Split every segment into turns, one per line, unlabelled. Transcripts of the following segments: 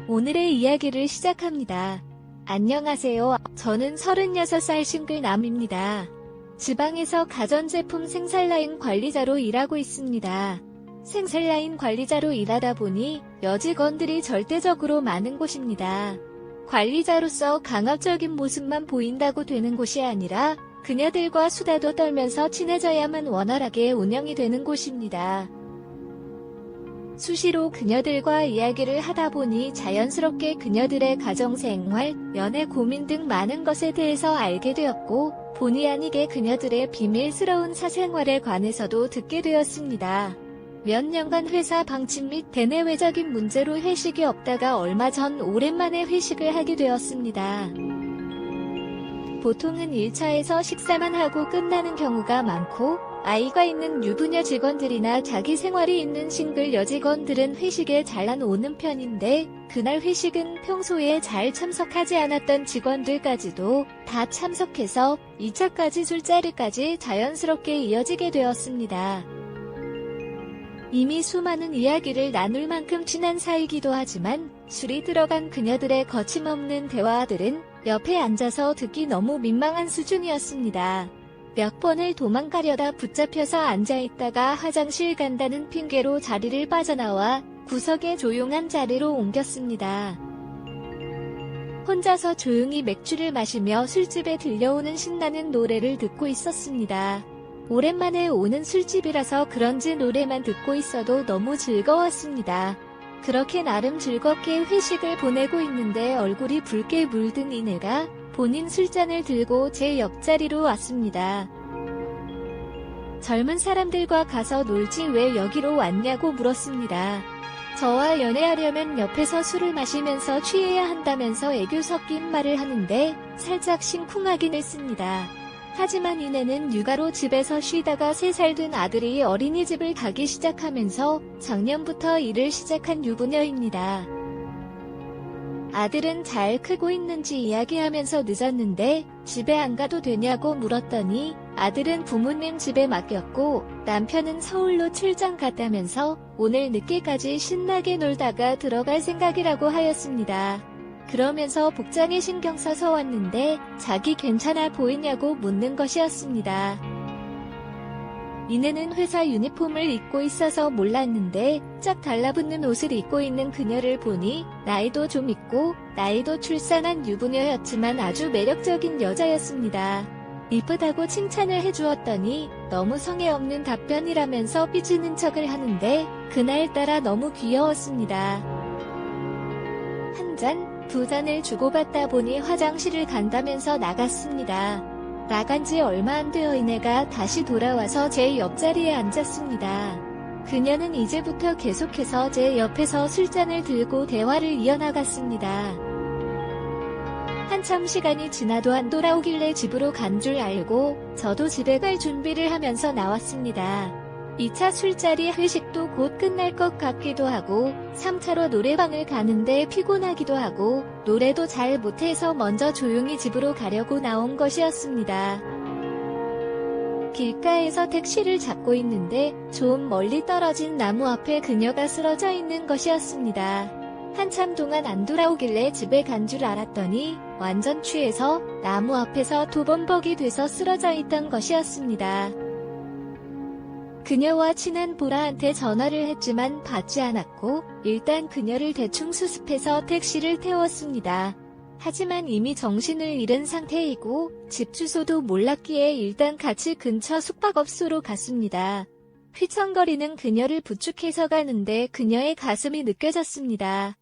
오늘의 이야기를 시작합니다. 안녕하세요. 저는 36살 싱글남입니다. 지방에서 가전제품 생산라인 관리자로 일하고 있습니다. 생산라인 관리자로 일하다 보니 여직원들이 절대적으로 많은 곳입니다. 관리자로서 강압적인 모습만 보인다고 되는 곳이 아니라 그녀들과 수다도 떨면서 친해져야만 원활하게 운영이 되는 곳입니다. 수시로 그녀들과 이야기를 하다 보니 자연스럽게 그녀들의 가정생활, 연애 고민 등 많은 것에 대해서 알게 되었고, 본의 아니게 그녀들의 비밀스러운 사생활에 관해서도 듣게 되었습니다. 몇 년간 회사 방침 및 대내외적인 문제로 회식이 없다가 얼마 전 오랜만에 회식을 하게 되었습니다. 보통은 1차에서 식사만 하고 끝나는 경우가 많고, 아이가 있는 유부녀 직원들이나 자기 생활이 있는 싱글 여직원들은 회식에 잘 안 오는 편인데, 그날 회식은 평소에 잘 참석하지 않았던 직원들까지도 다 참석해서 2차까지 술자리까지 자연스럽게 이어지게 되었습니다. 이미 수많은 이야기를 나눌 만큼 친한 사이기도 하지만 술이 들어간 그녀들의 거침없는 대화들은 옆에 앉아서 듣기 너무 민망한 수준이었습니다. 몇 번을 도망가려다 붙잡혀서 앉아있다가 화장실 간다는 핑계로 자리를 빠져나와 구석에 조용한 자리로 옮겼습니다. 혼자서 조용히 맥주를 마시며 술집에 들려오는 신나는 노래를 듣고 있었습니다. 오랜만에 오는 술집이라서 그런지 노래만 듣고 있어도 너무 즐거웠습니다. 그렇게 나름 즐겁게 회식을 보내고 있는데 얼굴이 붉게 물든 이내가 본인 술잔을 들고 제 옆자리로 왔습니다. 젊은 사람들과 가서 놀지 왜 여기로 왔냐고 물었습니다. 저와 연애하려면 옆에서 술을 마시면서 취해야 한다면서 애교 섞인 말을 하는데 살짝 심쿵하긴 했습니다. 하지만 이내는 육아로 집에서 쉬다가 3살 된 아들이 어린이집을 가기 시작하면서 작년부터 일을 시작한 유부녀입니다. 아들은 잘 크고 있는지 이야기하면서 늦었는데 집에 안 가도 되냐고 물었더니 아들은 부모님 집에 맡겼고 남편은 서울로 출장 갔다면서 오늘 늦게까지 신나게 놀다가 들어갈 생각이라고 하였습니다. 그러면서 복장에 신경 써서 왔는데 자기 괜찮아 보이냐고 묻는 것이었습니다. 이내는 회사 유니폼을 입고 있어서 몰랐는데 쫙 달라붙는 옷을 입고 있는 그녀를 보니 나이도 좀 있고 나이도 출산한 유부녀였지만 아주 매력적인 여자였습니다. 이쁘다고 칭찬을 해주었더니 너무 성의 없는 답변이라면서 삐지는 척을 하는데 그날따라 너무 귀여웠습니다. 한 잔, 두 잔을 주고받다 보니 화장실을 간다면서 나갔습니다. 나간 지 얼마 안 되어 이내가 다시 돌아와서 제 옆자리에 앉았습니다. 그녀는 이제부터 계속해서 제 옆에서 술잔을 들고 대화를 이어나갔습니다. 한참 시간이 지나도 안 돌아오길래 집으로 간 줄 알고 저도 집에 갈 준비를 하면서 나왔습니다. 2차 술자리 회식도 곧 끝날 것 같기도 하고 3차로 노래방을 가는데 피곤하기도 하고 노래도 잘 못해서 먼저 조용히 집으로 가려고 나온 것이었습니다. 길가에서 택시를 잡고 있는데 좀 멀리 떨어진 나무 앞에 그녀가 쓰러져 있는 것이었습니다. 한참 동안 안 돌아오길래 집에 간 줄 알았더니 완전 취해서 나무 앞에서 도범벅이 돼서 쓰러져 있던 것이었습니다. 그녀와 친한 보라한테 전화를 했지만 받지 않았고 일단 그녀를 대충 수습해서 택시를 태웠습니다. 하지만 이미 정신을 잃은 상태이고 집 주소도 몰랐기에 일단 같이 근처 숙박업소로 갔습니다. 휘청거리는 그녀를 부축해서 가는데 그녀의 가슴이 느껴졌습니다.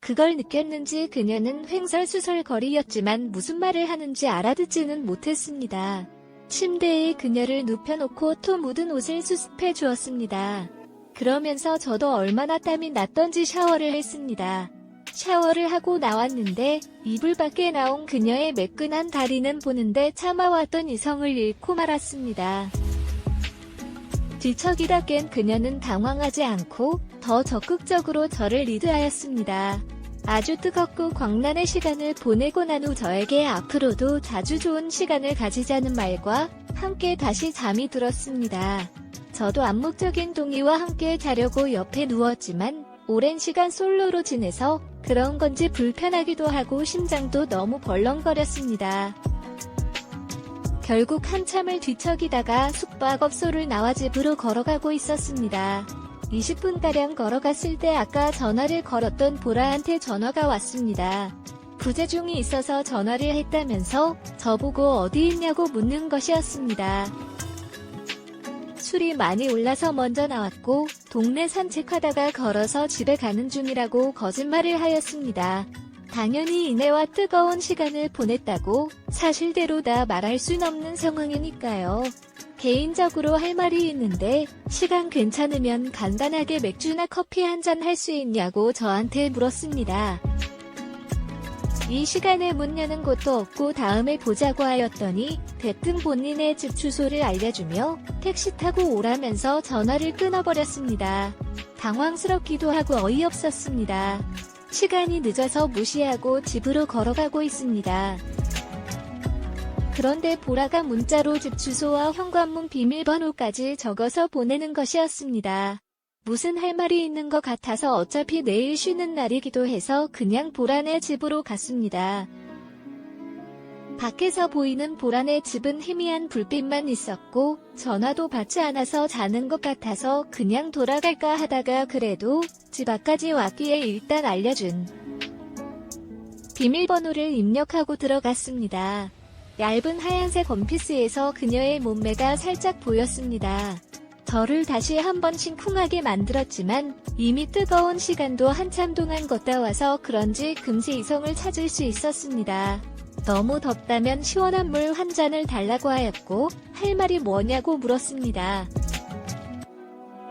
그걸 느꼈는지 그녀는 횡설수설거리였지만 무슨 말을 하는지 알아듣지는 못했습니다. 침대에 그녀를 눕혀놓고 토 묻은 옷을 수습해 주었습니다. 그러면서 저도 얼마나 땀이 났던지 샤워를 했습니다. 샤워를 하고 나왔는데 이불 밖에 나온 그녀의 매끈한 다리는 보는데 참아왔던 이성을 잃고 말았습니다. 뒤척이다 깬 그녀는 당황하지 않고 더 적극적으로 저를 리드하였습니다. 아주 뜨겁고 광란의 시간을 보내고 난 후 저에게 앞으로도 자주 좋은 시간을 가지자는 말과 함께 다시 잠이 들었습니다. 저도 암묵적인 동의와 함께 자려고 옆에 누웠지만 오랜 시간 솔로로 지내서 그런 건지 불편하기도 하고 심장도 너무 벌렁거렸습니다. 결국 한참을 뒤척이다가 숙박업소를 나와 집으로 걸어가고 있었습니다. 20분가량 걸어갔을 때 아까 전화를 걸었던 보라한테 전화가 왔습니다. 부재중이 있어서 전화를 했다면서 저보고 어디 있냐고 묻는 것이었습니다. 술이 많이 올라서 먼저 나왔고 동네 산책하다가 걸어서 집에 가는 중이라고 거짓말을 하였습니다. 당연히 이내와 뜨거운 시간을 보냈다고 사실대로 다 말할 순 없는 상황이니까요. 개인적으로 할 말이 있는데 시간 괜찮으면 간단하게 맥주나 커피 한잔 할 수 있냐고 저한테 물었습니다. 이 시간에 문 여는 곳도 없고 다음에 보자고 하였더니 대뜸 본인의 집 주소를 알려주며 택시 타고 오라면서 전화를 끊어버렸습니다. 당황스럽기도 하고 어이없었습니다. 시간이 늦어서 무시하고 집으로 걸어가고 있습니다. 그런데 보라가 문자로 집 주소와 현관문 비밀번호까지 적어서 보내는 것이었습니다. 무슨 할 말이 있는 것 같아서 어차피 내일 쉬는 날이기도 해서 그냥 보라네 집으로 갔습니다. 밖에서 보이는 보라네 집은 희미한 불빛만 있었고 전화도 받지 않아서 자는 것 같아서 그냥 돌아갈까 하다가 그래도 집 앞까지 왔기에 일단 알려준 비밀번호를 입력하고 들어갔습니다. 얇은 하얀색 원피스에서 그녀의 몸매가 살짝 보였습니다. 저를 다시 한번 심쿵하게 만들었지만 이미 뜨거운 시간도 한참 동안 걷다 와서 그런지 금세 이성을 찾을 수 있었습니다. 너무 덥다면 시원한 물 한 잔을 달라고 하였고 할 말이 뭐냐고 물었습니다.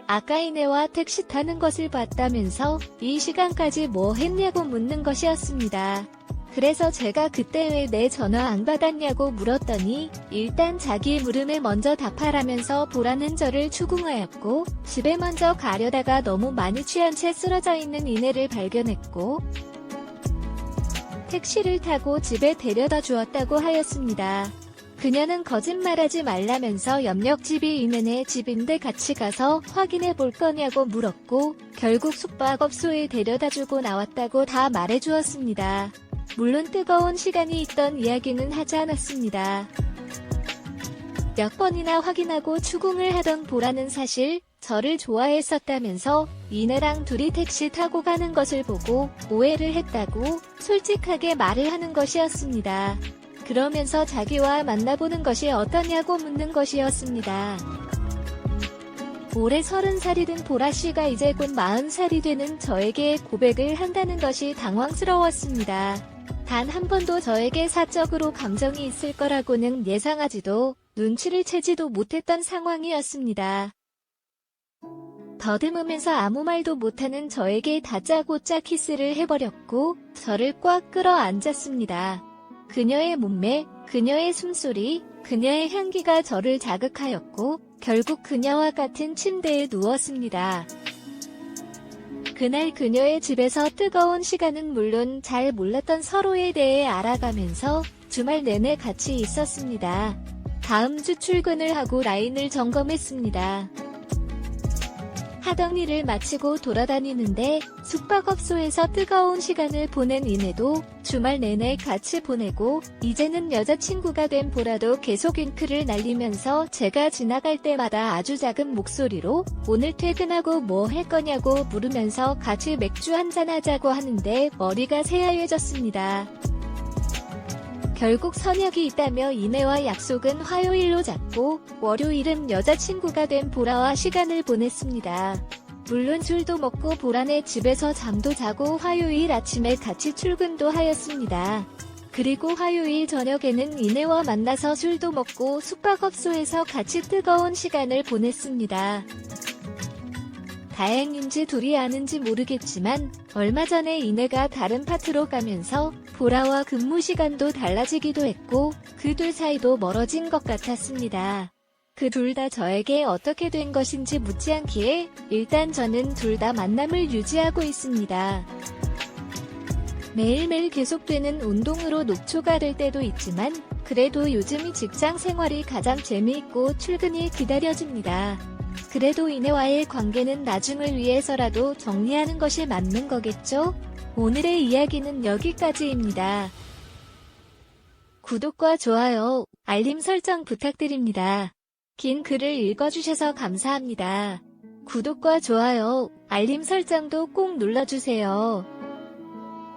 아까 이내와 택시 타는 것을 봤다면서 이 시간까지 뭐 했냐고 묻는 것이었습니다. 그래서 제가 그때 왜 내 전화 안 받았냐고 물었더니 일단 자기 물음에 먼저 답하라면서 보라는 저를 추궁하였고 집에 먼저 가려다가 너무 많이 취한 채 쓰러져 있는 이내를 발견했고 택시를 타고 집에 데려다 주었다고 하였습니다. 그녀는 거짓말하지 말라면서 옆역 집이 이내네 집인데 같이 가서 확인해 볼 거냐고 물었고 결국 숙박업소에 데려다 주고 나왔다고 다 말해주었습니다. 물론 뜨거운 시간이 있던 이야기는 하지 않았습니다. 몇 번이나 확인하고 추궁을 하던 보라는 사실 저를 좋아했었다면서 이내랑 둘이 택시 타고 가는 것을 보고 오해를 했다고 솔직하게 말을 하는 것이었습니다. 그러면서 자기와 만나보는 것이 어떠냐고 묻는 것이었습니다. 올해 30살이 된 보라씨가 이제 곧 40살이 되는 저에게 고백을 한다는 것이 당황스러웠습니다. 단 한 번도 저에게 사적으로 감정이 있을 거라고는 예상하지도 눈치를 채지도 못했던 상황이었습니다. 더듬으면서 아무 말도 못하는 저에게 다짜고짜 키스를 해버렸고 저를 꽉 끌어안았습니다. 그녀의 몸매, 그녀의 숨소리, 그녀의 향기가 저를 자극하였고 결국 그녀와 같은 침대에 누웠습니다. 그날 그녀의 집에서 뜨거운 시간은 물론 잘 몰랐던 서로에 대해 알아가면서 주말 내내 같이 있었습니다. 다음 주 출근을 하고 라인을 점검했습니다. 하던 일을 마치고 돌아다니는데 숙박업소에서 뜨거운 시간을 보낸 이내도 주말 내내 같이 보내고 이제는 여자친구가 된 보라도 계속 윙크를 날리면서 제가 지나갈 때마다 아주 작은 목소리로 오늘 퇴근하고 뭐 할 거냐고 물으면서 같이 맥주 한잔 하자고 하는데 머리가 새하얘졌습니다. 결국 선약이 있다며 이내와 약속은 화요일로 잡고 월요일은 여자친구가 된 보라와 시간을 보냈습니다. 물론 술도 먹고 보라네 집에서 잠도 자고 화요일 아침에 같이 출근도 하였습니다. 그리고 화요일 저녁에는 이내와 만나서 술도 먹고 숙박업소에서 같이 뜨거운 시간을 보냈습니다. 다행인지 둘이 아는지 모르겠지만 얼마 전에 이내가 다른 파트로 가면서 보라와 근무 시간도 달라지기도 했고 그 둘 사이도 멀어진 것 같았습니다. 그 둘 다 저에게 어떻게 된 것인지 묻지 않기에 일단 저는 둘 다 만남을 유지하고 있습니다. 매일매일 계속되는 운동으로 녹초가 될 때도 있지만 그래도 요즘이 직장 생활이 가장 재미있고 출근이 기다려집니다. 그래도 이내와의 관계는 나중을 위해서라도 정리하는 것이 맞는 거겠죠? 오늘의 이야기는 여기까지입니다. 구독과 좋아요, 알림 설정 부탁드립니다. 긴 글을 읽어주셔서 감사합니다. 구독과 좋아요, 알림 설정도 꼭 눌러주세요.